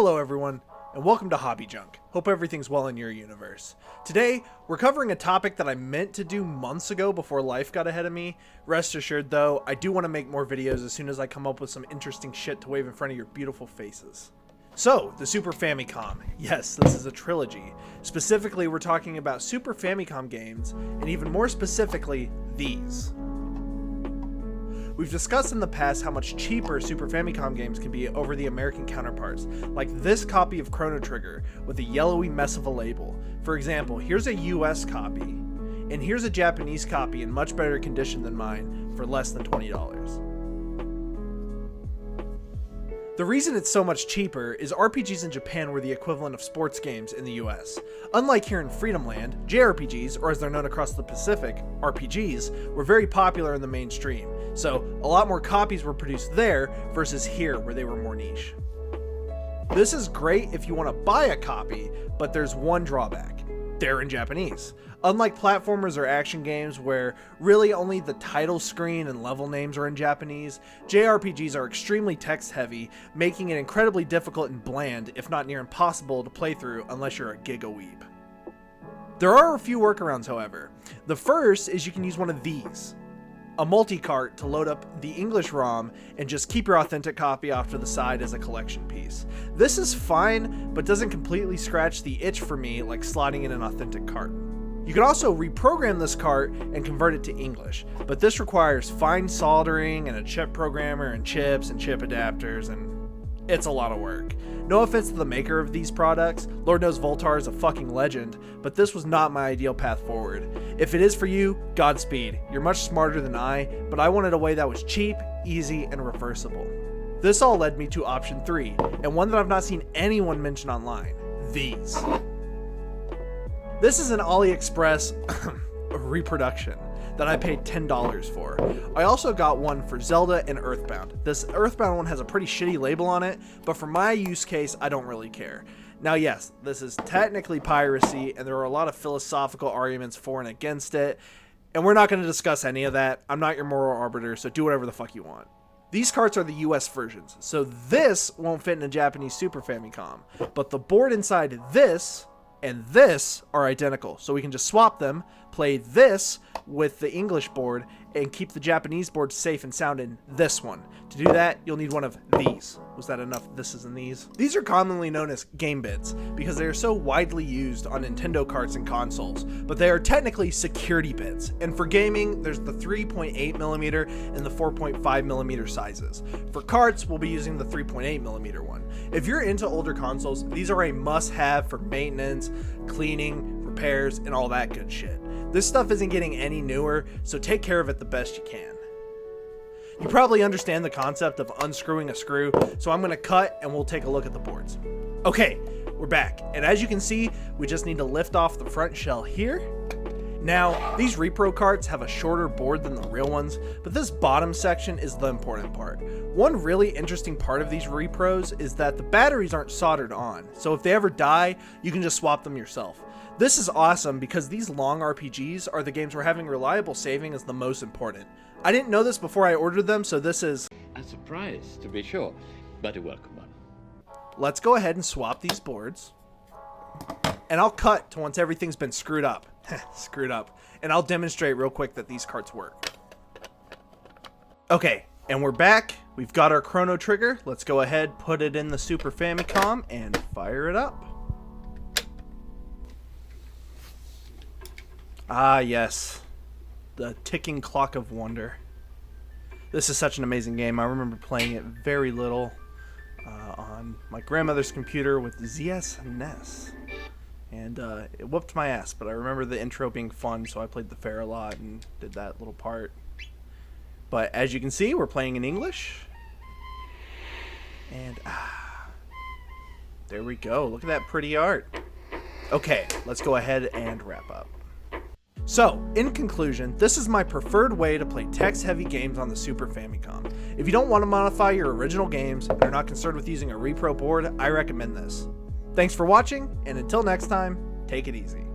Hello everyone, and welcome to Hobby Junk. Hope everything's well in your universe. Today, we're covering a topic that I meant to do months ago before life got ahead of me. Rest assured though, I do want to make more videos as soon as I come up with some interesting shit to wave in front of your beautiful faces. So, the Super Famicom. Yes, this is a trilogy. Specifically, we're talking about Super Famicom games, and even more specifically, these. We've discussed in the past how much cheaper Super Famicom games can be over the American counterparts, like this copy of Chrono Trigger with a yellowy mess of a label. For example, here's a US copy, and here's a Japanese copy in much better condition than mine for less than $20. The reason it's so much cheaper is RPGs in Japan were the equivalent of sports games in the US. Unlike here in Freedom Land, JRPGs, or as they're known across the Pacific, RPGs, were very popular in the mainstream, so a lot more copies were produced there versus here where they were more niche. This is great if you want to buy a copy, but there's one drawback. They're in Japanese. Unlike platformers or action games where really only the title screen and level names are in Japanese, JRPGs are extremely text heavy, making it incredibly difficult and bland, if not near impossible to play through unless you're a gigaweeb. There are a few workarounds however. The first is you can use one of these. A multi-cart to load up the English ROM and just keep your authentic copy off to the side as a collection piece. This is fine, but doesn't completely scratch the itch for me like slotting in an authentic cart. You can also reprogram this cart and convert it to English, but this requires fine soldering and a chip programmer and chips and chip adapters, and it's a lot of work. No offense to the maker of these products, Lord knows Voltar is a fucking legend, but this was not my ideal path forward. If it is for you, Godspeed. You're much smarter than I, but I wanted a way that was cheap, easy, and reversible. This all led me to option 3, and one that I've not seen anyone mention online. These. This is an AliExpress reproduction that I paid $10 for. I also got one for Zelda and Earthbound. This Earthbound one has a pretty shitty label on it, but for my use case, I don't really care. Now yes, this is technically piracy, and there are a lot of philosophical arguments for and against it, and we're not going to discuss any of that. I'm not your moral arbiter, so do whatever the fuck you want. These carts are the US versions, so this won't fit in a Japanese Super Famicom, but the board inside this and this are identical, so we can just swap them, play this with the English board, and keep the Japanese board safe and sound in this one. To do that, you'll need one of these. Was that enough thises and these? These are commonly known as game bits because they are so widely used on Nintendo carts and consoles, but they are technically security bits. And for gaming, there's the 3.8mm and the 4.5mm sizes. For carts, we'll be using the 3.8mm one. If you're into older consoles, these are a must-have for maintenance, cleaning, repairs, and all that good shit. This stuff isn't getting any newer, so take care of it the best you can. You probably understand the concept of unscrewing a screw, so I'm going to cut and we'll take a look at the boards. Okay, we're back, and as you can see, we just need to lift off the front shell here. Now, these repro carts have a shorter board than the real ones, but this bottom section is the important part. One really interesting part of these repros is that the batteries aren't soldered on, so if they ever die, you can just swap them yourself. This is awesome because these long RPGs are the games where having reliable saving is the most important. I didn't know this before I ordered them, so this is a surprise, to be sure, but a welcome one. Let's go ahead and swap these boards. And I'll cut to once everything's been screwed up. Screwed up. And I'll demonstrate real quick that these carts work. Okay, and we're back. We've got our Chrono Trigger. Let's go ahead, put it in the Super Famicom, and fire it up. Ah, yes. The ticking clock of wonder. This is such an amazing game. I remember playing it very little on my grandmother's computer with the ZS NES. And it whooped my ass, but I remember the intro being fun, so I played the fair a lot and did that little part. But as you can see, we're playing in English. And there we go. Look at that pretty art. Okay, let's go ahead and wrap up. So, in conclusion, this is my preferred way to play text-heavy games on the Super Famicom. If you don't want to modify your original games and are not concerned with using a repro board, I recommend this. Thanks for watching, and until next time, take it easy.